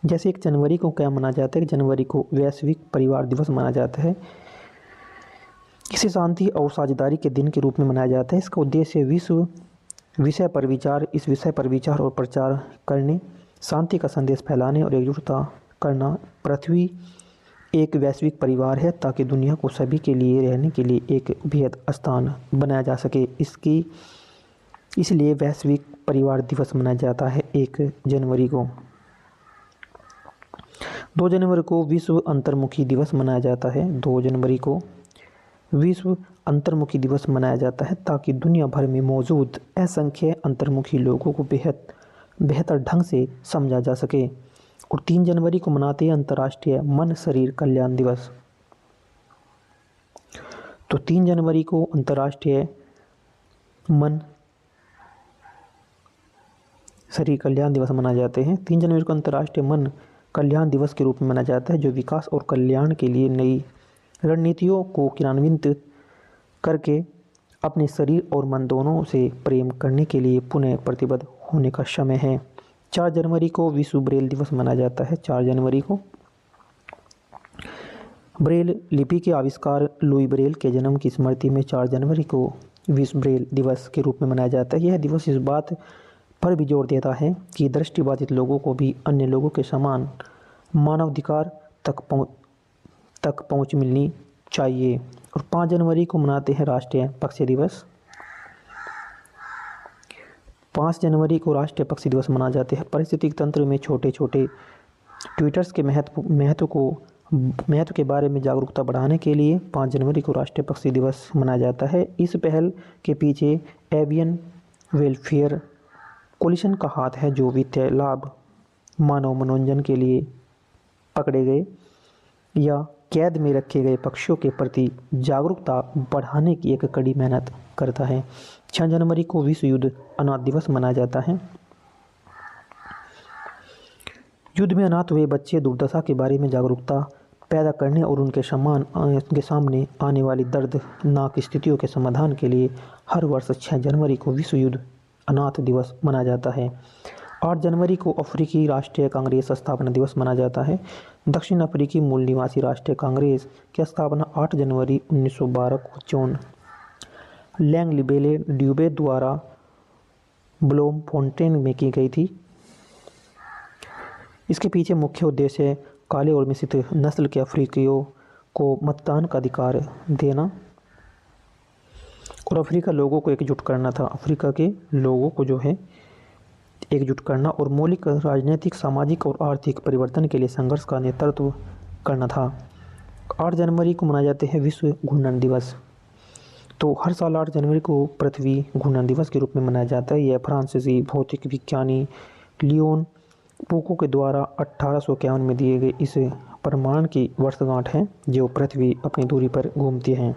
जैसे 1 जनवरी को क्या मनाया जाता है, 1 जनवरी को वैश्विक परिवार दिवस माना जाता है। इसे शांति और साझेदारी के दिन के रूप में मनाया जाता है। इसका उद्देश्य इस विषय पर विचार और प्रचार करने, शांति का संदेश फैलाने और एकजुटता करना। पृथ्वी एक वैश्विक परिवार है ताकि दुनिया को सभी के लिए रहने के लिए एक बेहद स्थान बनाया जा सके। इसलिए वैश्विक परिवार दिवस मनाया जाता है 1 जनवरी को। 2 जनवरी को विश्व अंतर्मुखी दिवस मनाया जाता है। 2 जनवरी को विश्व अंतर्मुखी दिवस मनाया जाता है ताकि दुनिया भर में मौजूद असंख्य अंतर्मुखी लोगों को बेहतर ढंग से समझा जा सके। और 3 जनवरी को मनाते हैं अंतर्राष्ट्रीय मन शरीर कल्याण दिवस। तो 3 जनवरी को अंतर्राष्ट्रीय मन शरीर कल्याण दिवस मनाए जाते हैं। 3 जनवरी को अंतर्राष्ट्रीय मन कल्याण दिवस के रूप में मनाया जाता है, जो विकास और कल्याण के लिए नई रणनीतियों को क्रियान्वित करके अपने शरीर और मन दोनों से प्रेम करने के लिए पुनः प्रतिबद्ध होने का समय है। 4 जनवरी को विश्व ब्रेल दिवस मनाया जाता है। 4 जनवरी को ब्रेल लिपि के आविष्कार लुई ब्रेल के जन्म की स्मृति में 4 जनवरी को विश्व ब्रेल दिवस के रूप में मनाया जाता है। यह दिवस इस बात पर भी जोर देता है कि दृष्टिबाधित लोगों को भी अन्य लोगों के समान मानवाधिकार तक पहुंच मिलनी चाहिए। और 5 जनवरी को मनाते हैं राष्ट्रीय पक्षी दिवस। 5 जनवरी को राष्ट्रीय पक्षी दिवस मनाए जाते हैं। पारिस्थितिक तंत्र में छोटे छोटे ट्वीटर्स के महत्व के बारे में जागरूकता बढ़ाने के लिए 5 जनवरी को राष्ट्रीय पक्षी दिवस मनाया जाता है। इस पहल के पीछे एवियन वेलफेयर कोलिशन का हाथ है, जो वित्तीय लाभ, मानव मनोरंजन के लिए पकड़े गए या कैद में रखे गए पक्षियों के प्रति जागरूकता बढ़ाने की एक कड़ी मेहनत करता है। 6 जनवरी को विश्व युद्ध अनाथ दिवस मनाया जाता है। युद्ध में अनाथ हुए बच्चे दुर्दशा के बारे में जागरूकता पैदा करने और उनके सामने आने वाली दर्दनाक स्थितियों के समाधान के लिए हर वर्ष 6 जनवरी को विश्व युद्ध अनाथ दिवस मनाया जाता है। 8 जनवरी को अफ्रीकी राष्ट्रीय कांग्रेस स्थापना दिवस मनाया जाता है। दक्षिण अफ्रीकी मूल निवासी राष्ट्रीय कांग्रेस की स्थापना 8 जनवरी 1912 को जॉन लैंगलिबेले ड्यूबे द्वारा ब्लोमफोंटेन में की गई थी। इसके पीछे मुख्य उद्देश्य काले और मिश्रित नस्ल के अफ्रीकियों को मतदान का अधिकार देना और अफ्रीका लोगों को एकजुट करना था। अफ्रीका के लोगों को जो है एकजुट करना और मौलिक राजनीतिक, सामाजिक और आर्थिक परिवर्तन के लिए संघर्ष का नेतृत्व करना था। 8 जनवरी को मनाए जाते हैं विश्व घूर्णन दिवस। तो हर साल 8 जनवरी को पृथ्वी घूर्णन दिवस के रूप में मनाया जाता है। यह फ्रांसीसी भौतिक विज्ञानी लियोन पोको के द्वारा 1851 में दिए गए इस प्रमाण की वर्षगांठ है, जो पृथ्वी अपनी दूरी पर घूमती है।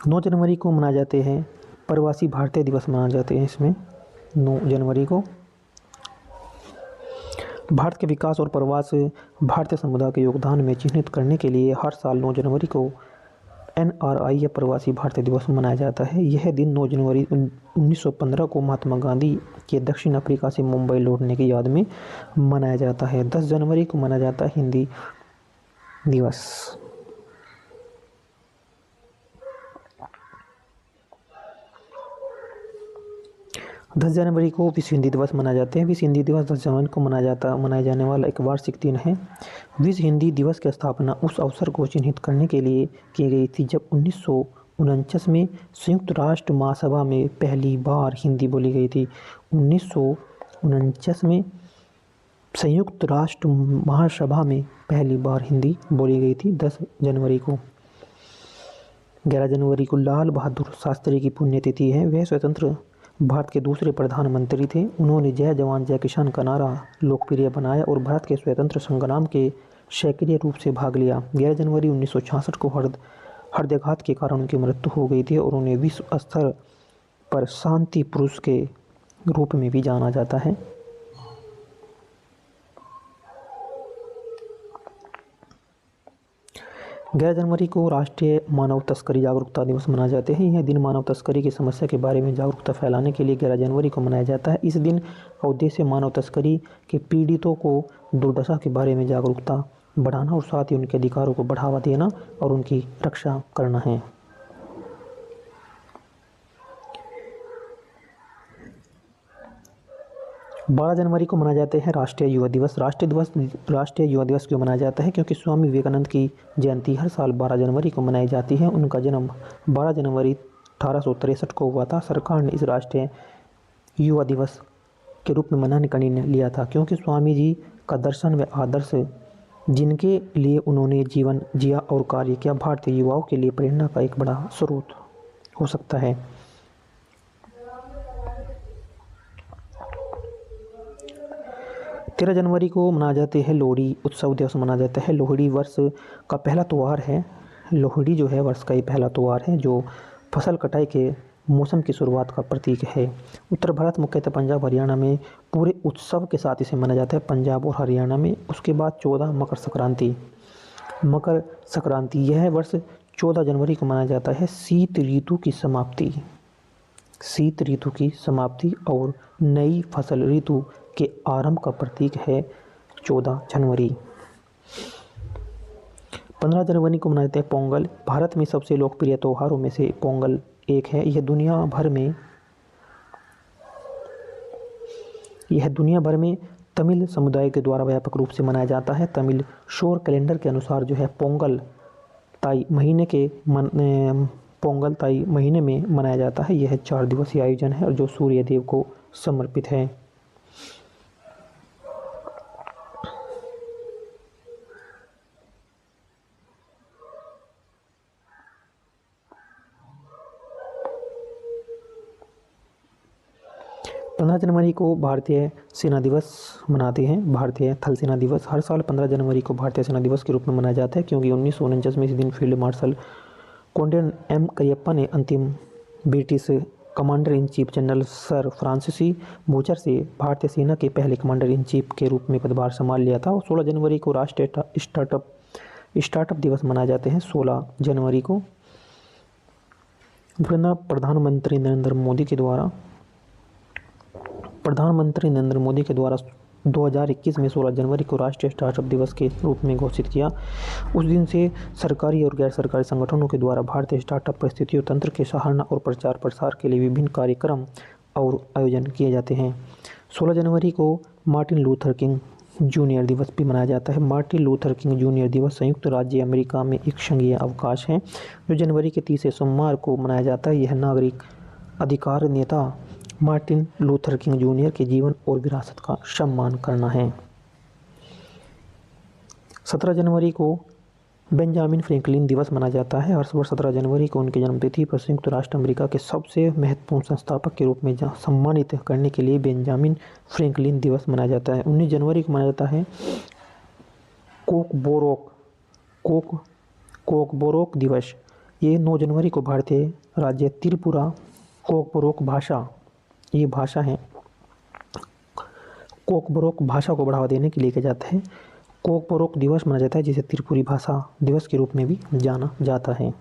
नौ जनवरी को मनाए जाते हैं प्रवासी भारतीय दिवस मनाए जाते हैं। इसमें 9 जनवरी को भारत के विकास और प्रवास भारतीय समुदाय के योगदान में चिन्हित करने के लिए हर साल 9 जनवरी को NRI या प्रवासी भारतीय दिवस मनाया जाता है। यह दिन 9 जनवरी 1915 को महात्मा गांधी के दक्षिण अफ्रीका से मुंबई लौटने की याद में मनाया जाता है। 10 जनवरी को मनाया जाता है हिंदी दिवस। 10 जनवरी को विश्व हिंदी दिवस मनाए जाते हैं। विश्व हिंदी दिवस 10 जनवरी को मनाया जाने वाला एक वार्षिक दिन है। विश्व हिंदी दिवस की स्थापना उस अवसर को चिन्हित करने के लिए की गई थी जब 1949 में संयुक्त राष्ट्र महासभा में पहली बार हिंदी बोली गई थी। 1949 में संयुक्त राष्ट्र महासभा में पहली बार हिंदी बोली गई थी। 10 जनवरी को 11 जनवरी को लाल बहादुर शास्त्री की पुण्यतिथि है। वह स्वतंत्र भारत के दूसरे प्रधानमंत्री थे। उन्होंने जय जवान जय किसान का नारा लोकप्रिय बनाया और भारत के स्वतंत्र संग्राम के सक्रिय रूप से भाग लिया। 11 जनवरी 1966 को हृदयाघात के कारण उनकी मृत्यु हो गई थी और उन्हें विश्व स्तर पर शांति पुरुष के रूप में भी जाना जाता है। 11 जनवरी को राष्ट्रीय मानव तस्करी जागरूकता दिवस मनाए जाते हैं। यह दिन मानव तस्करी की समस्या के बारे में जागरूकता फैलाने के लिए 11 जनवरी को मनाया जाता है। इस दिन का उद्देश्य मानव तस्करी के पीड़ितों को दुर्दशा के बारे में जागरूकता बढ़ाना और साथ ही उनके अधिकारों को बढ़ावा देना और उनकी रक्षा करना है। 12 जनवरी को मनाया जाते हैं राष्ट्रीय युवा दिवस। राष्ट्रीय युवा दिवस क्यों मनाया जाता है? क्योंकि स्वामी विवेकानंद की जयंती हर साल 12 जनवरी को मनाई जाती है। उनका जन्म 12 जनवरी 1863 को हुआ था। सरकार ने इस राष्ट्रीय युवा दिवस के रूप में मनाने का निर्णय लिया था, क्योंकि स्वामी जी का दर्शन व आदर्श जिनके लिए उन्होंने जीवन जिया और कार्य किया, भारतीय युवाओं के लिए प्रेरणा का एक बड़ा स्रोत हो सकता है। 13 जनवरी को मनाया जाते हैं लोहड़ी उत्सव दिवस मनाया जाता है। लोहड़ी वर्ष का पहला त्यौहार है। लोहड़ी जो है वर्ष का ये पहला त्यौहार है जो फसल कटाई के मौसम की शुरुआत का प्रतीक है। उत्तर भारत मुख्यतः पंजाब हरियाणा में पूरे उत्सव के साथ इसे मनाया जाता है। पंजाब और हरियाणा में उसके बाद 14 मकर संक्रांति यह वर्ष 14 जनवरी को मनाया जाता है। शीत ऋतु की समाप्ति और नई फसल ऋतु के आरंभ का प्रतीक है 14 जनवरी। 15 जनवरी को मनाते हैं पोंगल। भारत में सबसे लोकप्रिय त्योहारों में से पोंगल एक है। यह दुनिया भर में तमिल समुदाय के द्वारा व्यापक रूप से मनाया जाता है। तमिल सौर कैलेंडर के अनुसार जो है पोंगल ताई महीने में मनाया जाता है। यह 4 दिवसीय आयोजन है और जो सूर्य देव को समर्पित है। पंद्रह जनवरी को भारतीय सेना दिवस मनाते हैं। भारतीय थल सेना दिवस हर साल 15 जनवरी को भारतीय सेना दिवस के रूप में मनाया जाता है, क्योंकि 1949 में इस दिन फील्ड मार्शल कॉन्डेन एम करियप्पा ने अंतिम British commander in chief general sir Francis butcher से भारतीय सेना के पहले कमांडर इन चीफ के रूप में पदभार संभाल लिया था। और 16 जनवरी को राष्ट्रीय स्टार्टअप दिवस मनाए जाते हैं। 16 जनवरी को प्रधानमंत्री नरेंद्र मोदी के द्वारा 2021 में 16 जनवरी को राष्ट्रीय स्टार्टअप दिवस के रूप में घोषित किया। उस दिन से सरकारी और गैर सरकारी संगठनों के द्वारा भारतीय स्टार्टअप परिस्थितियों तंत्र के सराहना और प्रचार प्रसार के लिए विभिन्न कार्यक्रम और आयोजन किए जाते हैं। 16 जनवरी को मार्टिन लूथर किंग जूनियर दिवस भी मनाया जाता है। मार्टिन लूथर किंग जूनियर दिवस संयुक्त राज्य अमेरिका में एक संघीय अवकाश है जो जनवरी के 30 सोमवार को मनाया जाता है। यह नागरिक अधिकार नेता मार्टिन लूथर किंग जूनियर के जीवन और विरासत का सम्मान करना है। 17 जनवरी को बेंजामिन फ्रैंकलिन दिवस मनाया जाता है। हर वर्ष 17 जनवरी को उनकी जन्मतिथि पर संयुक्त राष्ट्र अमेरिका के सबसे महत्वपूर्ण संस्थापक के रूप में सम्मानित करने के लिए बेंजामिन फ्रैंकलिन दिवस मनाया जाता है। 19 जनवरी को मनाया जाता है कोकबोरोक दिवस। ये 9 जनवरी को भारतीय राज्य त्रिपुरा कोकबोरोक भाषा है। कोकबोरोक भाषा को बढ़ावा देने के लिए किया जाता है। कोकबोरोक दिवस मनाया जाता है, जिसे त्रिपुरी भाषा दिवस के रूप में भी जाना जाता है।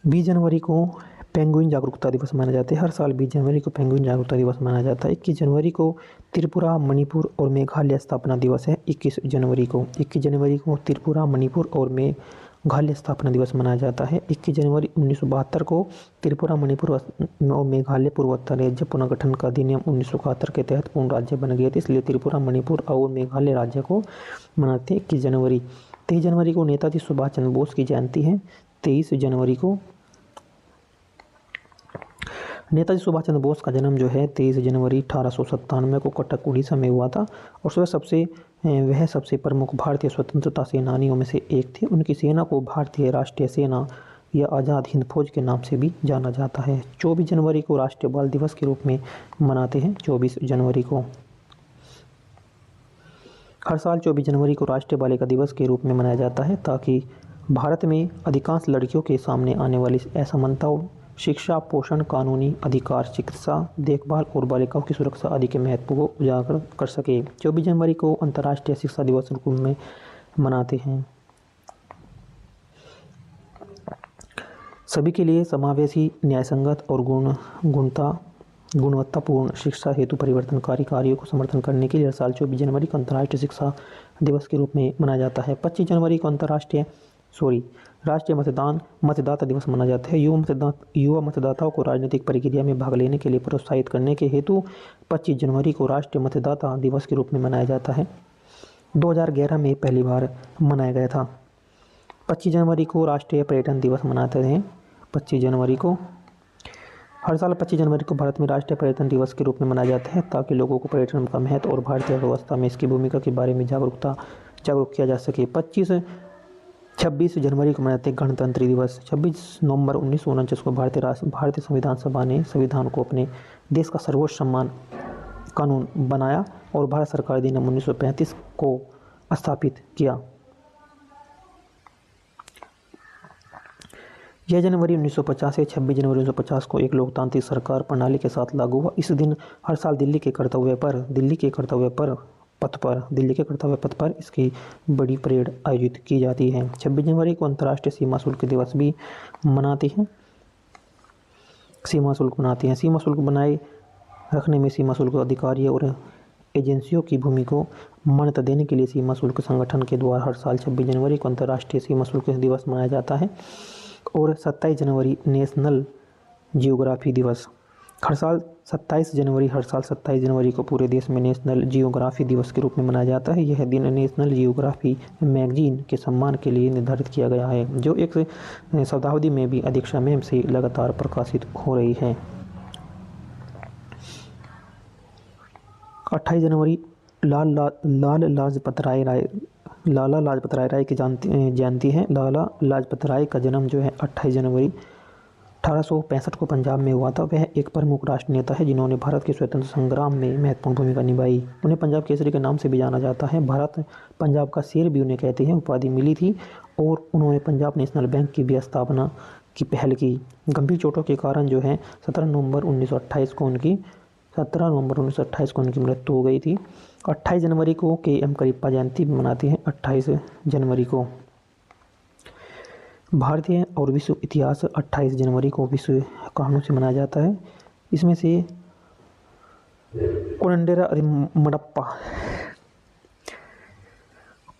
बीस जनवरी को पेंगुइन जागरूकता दिवस मनाया जाता है। हर साल 20 जनवरी को पेंगुइन जागरूकता दिवस मनाया जाता है। 21 जनवरी को त्रिपुरा, मणिपुर और मेघालय स्थापना दिवस है। 21 जनवरी को त्रिपुरा, मणिपुर और मेघालय स्थापना दिवस मनाया जाता है। 21 जनवरी 1972 को त्रिपुरा, मणिपुर और मेघालय पूर्वोत्तर राज्य पुनर्गठन का अधिनियम 1971 के तहत पूर्ण राज्य बन गए थे, इसलिए त्रिपुरा, मणिपुर और मेघालय राज्य को मनाते हैं 21 जनवरी। 23 जनवरी को नेताजी सुभाष चंद्र बोस की जयंती है। 23 जनवरी को नेताजी सुभाष चंद्र बोस का जन्म जो है 23 जनवरी 1897 को कटक उड़ीसा में हुआ था और वह सबसे प्रमुख भारतीय स्वतंत्रता सेनानियों में से एक थे। उनकी सेना को भारतीय राष्ट्रीय सेना या आज़ाद हिंद फौज के नाम से भी जाना जाता है। 24 जनवरी को राष्ट्रीय बाल दिवस के रूप में मनाते हैं। 24 जनवरी को हर साल 24 जनवरी को राष्ट्रीय बालिका दिवस के रूप में मनाया जाता है, ताकि भारत में अधिकांश लड़कियों के सामने आने वाली असमानताओं शिक्षा, पोषण, कानूनी अधिकार, चिकित्सा देखभाल और बालिकाओं की सुरक्षा आदि के महत्व को उजागर कर सके। 24 जनवरी को अंतर्राष्ट्रीय शिक्षा दिवस के रूप में मनाते हैं। सभी के लिए समावेशी, न्यायसंगत और गुणवत्तापूर्ण शिक्षा हेतु परिवर्तनकारी कार्यों को समर्थन करने के लिए हर साल 24 जनवरी को अंतर्राष्ट्रीय शिक्षा दिवस के रूप में मनाया जाता है। 25 जनवरी को राष्ट्रीय मतदाता दिवस मनाया जाता है। युवा मतदाताओं को राजनीतिक प्रक्रिया में भाग लेने के लिए प्रोत्साहित करने के हेतु 25 जनवरी को राष्ट्रीय मतदाता दिवस के रूप में मनाया जाता है। 2011 में पहली बार मनाया गया था। 25 जनवरी को राष्ट्रीय पर्यटन दिवस मनाते हैं। 25 जनवरी को हर साल 25 जनवरी को भारत में राष्ट्रीय पर्यटन दिवस के रूप में मनाया जाता है ताकि लोगों को पर्यटन का महत्व और भारतीय अर्थव्यवस्था में इसकी भूमिका के बारे में जागरूक किया जा सके। 26 जनवरी को मनाते हैं गणतंत्र दिवस। 26 नवंबर 1949 को भारतीय संविधान सभा ने संविधान को अपने देश का सर्वोच्च सम्मान कानून बनाया और भारत सरकार अधिनियम 1935 को स्थापित किया। यह जनवरी 1950 से 26 जनवरी 1950 को एक लोकतांत्रिक सरकार प्रणाली के साथ लागू हुआ। इस दिन हर साल दिल्ली के कर्तव्य पथ पर इसकी बड़ी परेड आयोजित की जाती है। 26 जनवरी को अंतर्राष्ट्रीय सीमा शुल्क दिवस भी मनाते हैं। सीमा शुल्क बनाए रखने में सीमा शुल्क अधिकारियों और एजेंसियों की भूमि को मान्यता देने के लिए सीमा शुल्क संगठन के द्वारा हर साल 26 जनवरी को अंतर्राष्ट्रीय सीमा शुल्क दिवस मनाया जाता है। और 27 जनवरी नेशनल जियोग्राफी दिवस। हर साल 27 जनवरी को पूरे देश में नेशनल जियोग्राफी दिवस के रूप में मनाया जाता है। यह दिन नेशनल जियोग्राफी मैगजीन के सम्मान के लिए निर्धारित किया गया है, जो एक शताब्दी में भी अधिक समय से लगातार प्रकाशित हो रही है। 28 जनवरी लाला लाजपत राय की जयंती है। लाला लाजपत राय का जन्म जो है 28 जनवरी 1865 को पंजाब में हुआ था। वह एक प्रमुख राष्ट्र नेता है जिन्होंने भारत के स्वतंत्र संग्राम में महत्वपूर्ण भूमिका निभाई। उन्हें पंजाब केसरी के नाम से भी जाना जाता है। भारत पंजाब का शेर भी उन्हें कहते हैं उपाधि मिली थी। और उन्होंने पंजाब नेशनल बैंक की भी स्थापना की पहल की। गंभीर चोटों के कारण जो है 17 नवंबर 1928 को उनकी मृत्यु हो गई थी। 28 जनवरी को KM करियप्पा जयंती भी मनाते हैं। 28 जनवरी को भारतीय और विश्व इतिहास 28 जनवरी को विश्व कारणों से मनाया जाता है। इसमें से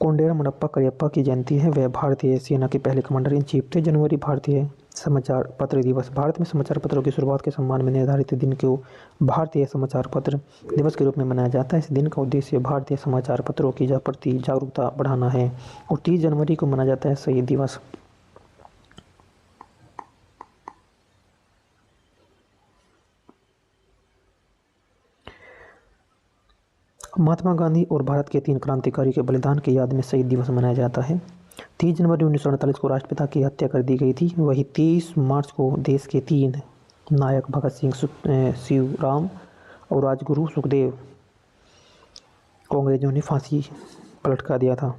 कोंडेरा मडप्पा करियप्पा की जयंती है। वह भारतीय सेना के पहले कमांडर इन चीफ थे। जनवरी भारतीय समाचार पत्र दिवस। भारत में समाचार पत्रों की शुरुआत के सम्मान में निर्धारित दिन को भारतीय समाचार पत्र दिवस के रूप में मनाया जाता है। इस दिन का उद्देश्य भारतीय समाचार पत्रों की प्रति जागरूकता बढ़ाना है। और 30 जनवरी को मनाया जाता है शहीद दिवस। महात्मा गांधी और भारत के 3 क्रांतिकारियों के बलिदान की याद में शहीद दिवस मनाया जाता है। 30 जनवरी 1948 को राष्ट्रपिता की हत्या कर दी गई थी। वही 30 मार्च को देश के 3 नायक भगत सिंह, शिवराम और राजगुरु सुखदेव को अंग्रेजों ने फांसी पर लटका दिया था।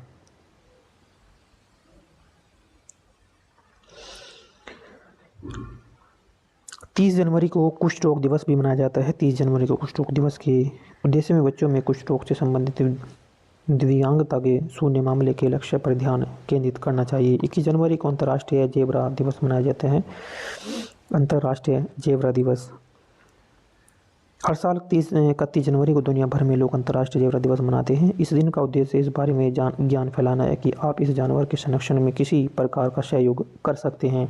तीस जनवरी को कुष्ठ रोग दिवस भी मनाया जाता है। 30 जनवरी को कुष्ठ रोग दिवस के उद्देश्य में बच्चों में कुष्ठ रोग से संबंधित दिव्यांगता के शून्य मामले के लक्ष्य पर ध्यान केंद्रित करना चाहिए। 21 जनवरी को अंतर्राष्ट्रीय जेब्रा दिवस मनाए जाते हैं। अंतर्राष्ट्रीय जेब्रा दिवस हर साल 31 जनवरी को दुनिया भर में लोग अंतर्राष्ट्रीय जेब्रा दिवस मनाते हैं। इस दिन का उद्देश्य इस बारे में ज्ञान फैलाना है कि आप इस जानवर के संरक्षण में किसी प्रकार का सहयोग कर सकते हैं।